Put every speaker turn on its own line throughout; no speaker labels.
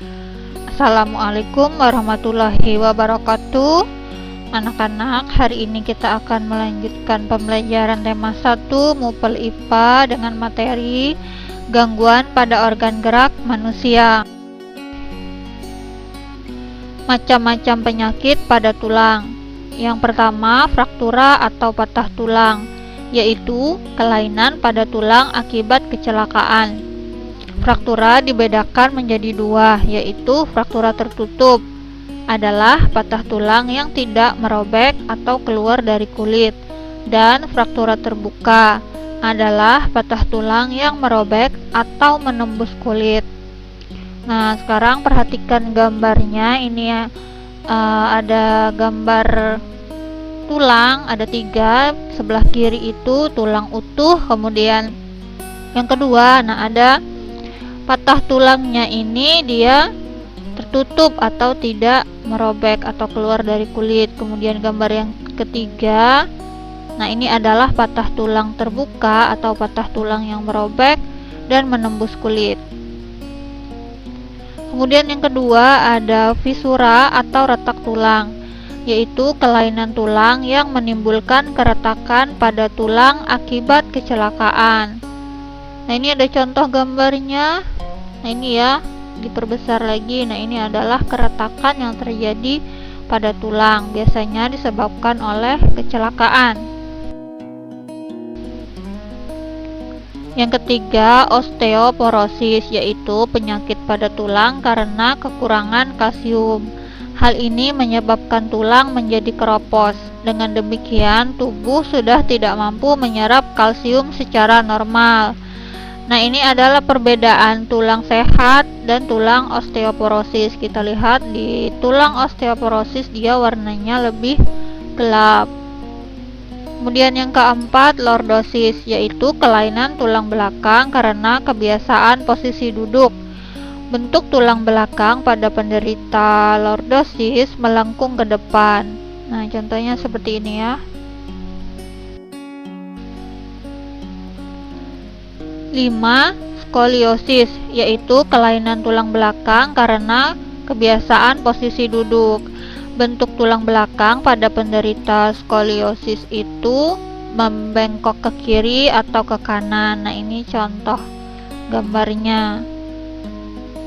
Assalamualaikum warahmatullahi wabarakatuh. Anak-anak, hari ini kita akan melanjutkan pembelajaran tema 1 MUPEL IPA dengan materi gangguan pada organ gerak manusia. Macam-macam penyakit pada tulang. Yang pertama, fraktura atau patah tulang, yaitu kelainan pada tulang akibat kecelakaan. Fraktura dibedakan menjadi dua, yaitu fraktura tertutup adalah patah tulang yang tidak merobek atau keluar dari kulit, dan fraktura terbuka adalah patah tulang yang merobek atau menembus kulit. Nah, sekarang perhatikan gambarnya. Ini ya, ada gambar tulang, ada 3. Sebelah kiri itu tulang utuh, kemudian yang kedua, ada patah tulangnya ini dia tertutup atau tidak merobek atau keluar dari kulit. Kemudian gambar yang ketiga, ini adalah patah tulang terbuka atau patah tulang yang merobek dan menembus kulit. Kemudian yang kedua ada fisura atau retak tulang, yaitu kelainan tulang yang menimbulkan keretakan pada tulang akibat kecelakaan. Ini ada contoh gambarnya. Ini ya, diperbesar lagi. Ini adalah keretakan yang terjadi pada tulang, biasanya disebabkan oleh kecelakaan. Yang ketiga, osteoporosis, yaitu penyakit pada tulang karena kekurangan kalsium. Hal ini menyebabkan tulang menjadi keropos. Dengan demikian, tubuh sudah tidak mampu menyerap kalsium secara normal. Ini adalah perbedaan tulang sehat dan tulang osteoporosis. Kita lihat di tulang osteoporosis dia warnanya lebih gelap. Kemudian yang keempat, lordosis, yaitu kelainan tulang belakang karena kebiasaan posisi duduk. Bentuk tulang belakang pada penderita lordosis melengkung ke depan. Contohnya seperti ini ya. 5. Skoliosis, yaitu kelainan tulang belakang karena kebiasaan posisi duduk. Bentuk tulang belakang pada penderita skoliosis itu membengkok ke kiri atau ke kanan. Ini contoh gambarnya.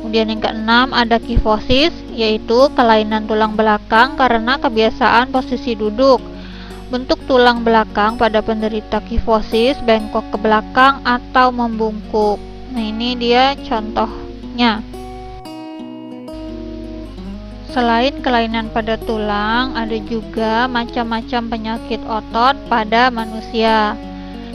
Kemudian yang keenam ada kifosis, yaitu kelainan tulang belakang karena kebiasaan posisi duduk. Bentuk tulang belakang pada penderita kifosis bengkok ke belakang atau membungkuk. Ini dia contohnya. Selain kelainan pada tulang, ada juga macam-macam penyakit otot pada manusia.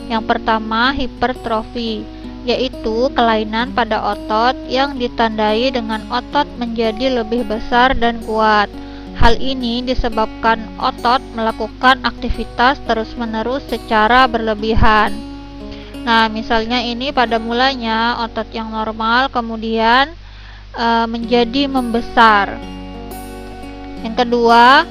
Yang pertama, hipertrofi, yaitu kelainan pada otot yang ditandai dengan otot menjadi lebih besar dan kuat. Hal ini disebabkan otot melakukan aktivitas terus-menerus secara berlebihan. Misalnya ini pada mulanya otot yang normal kemudian menjadi membesar. Yang kedua,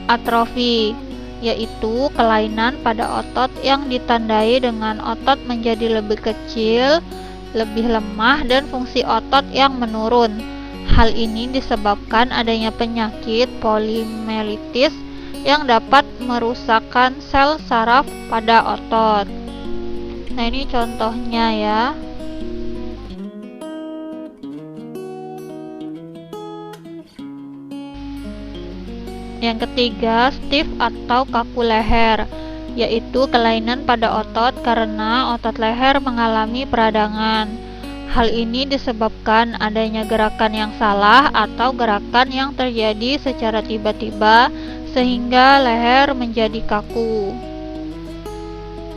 atrofi, yaitu kelainan pada otot yang ditandai dengan otot menjadi lebih kecil, lebih lemah, dan fungsi otot yang menurun. Hal ini disebabkan adanya penyakit polimelitis yang dapat merusakkan sel saraf pada otot. Ini contohnya ya. Yang ketiga, stiff atau kaku leher, yaitu kelainan pada otot karena otot leher mengalami peradangan. Hal ini disebabkan adanya gerakan yang salah atau gerakan yang terjadi secara tiba-tiba sehingga leher menjadi kaku.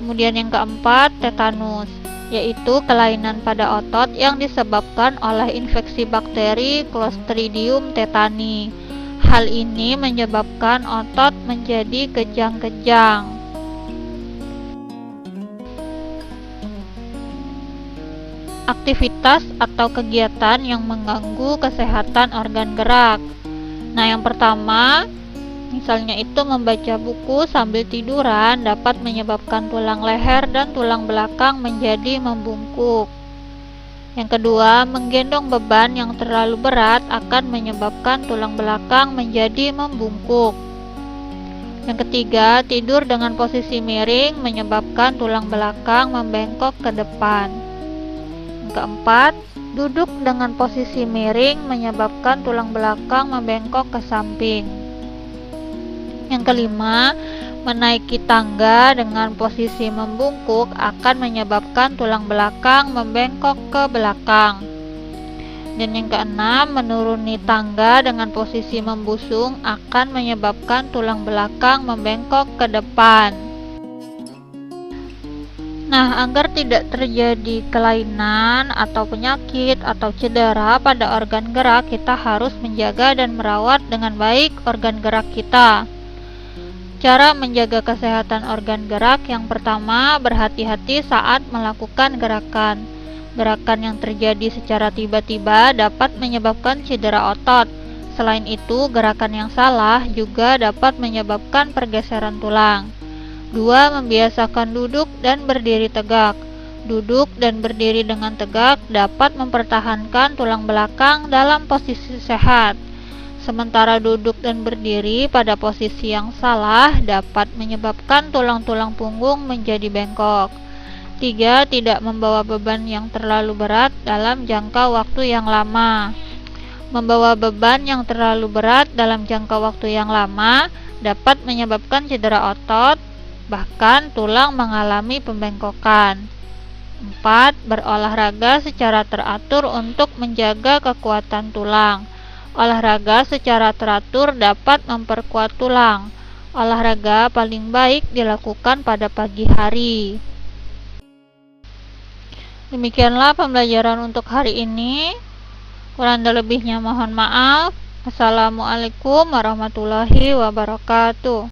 Kemudian yang keempat, tetanus, yaitu kelainan pada otot yang disebabkan oleh infeksi bakteri Clostridium tetani. Hal ini menyebabkan otot menjadi kejang-kejang. Aktivitas atau kegiatan yang mengganggu kesehatan organ gerak. Yang pertama, misalnya itu membaca buku sambil tiduran dapat menyebabkan tulang leher dan tulang belakang menjadi membungkuk. Yang kedua, menggendong beban yang terlalu berat akan menyebabkan tulang belakang menjadi membungkuk. Yang ketiga, tidur dengan posisi miring menyebabkan tulang belakang membengkok ke depan. Yang keempat, duduk dengan posisi miring menyebabkan tulang belakang membengkok ke samping. Yang kelima, menaiki tangga dengan posisi membungkuk akan menyebabkan tulang belakang membengkok ke belakang. Dan yang keenam, menuruni tangga dengan posisi membusung akan menyebabkan tulang belakang membengkok ke depan. Nah, agar tidak terjadi kelainan atau penyakit atau cedera pada organ gerak, kita harus menjaga dan merawat dengan baik organ gerak kita. Cara menjaga kesehatan organ gerak: yang pertama, berhati-hati saat melakukan gerakan. Gerakan yang terjadi secara tiba-tiba dapat menyebabkan cedera otot. Selain itu, gerakan yang salah juga dapat menyebabkan pergeseran tulang. 2. Membiasakan duduk dan berdiri tegak. Duduk dan berdiri dengan tegak dapat mempertahankan tulang belakang dalam posisi sehat. Sementara duduk dan berdiri pada posisi yang salah dapat menyebabkan tulang-tulang punggung menjadi bengkok. 3. Tidak membawa beban yang terlalu berat dalam jangka waktu yang lama. Membawa beban yang terlalu berat dalam jangka waktu yang lama dapat menyebabkan cedera otot, bahkan tulang mengalami pembengkokan. 4. Berolahraga secara teratur untuk menjaga kekuatan tulang. Olahraga secara teratur dapat memperkuat tulang. Olahraga paling baik dilakukan pada pagi hari. Demikianlah pembelajaran untuk hari ini. Kurang dan lebihnya mohon maaf. Assalamualaikum warahmatullahi wabarakatuh.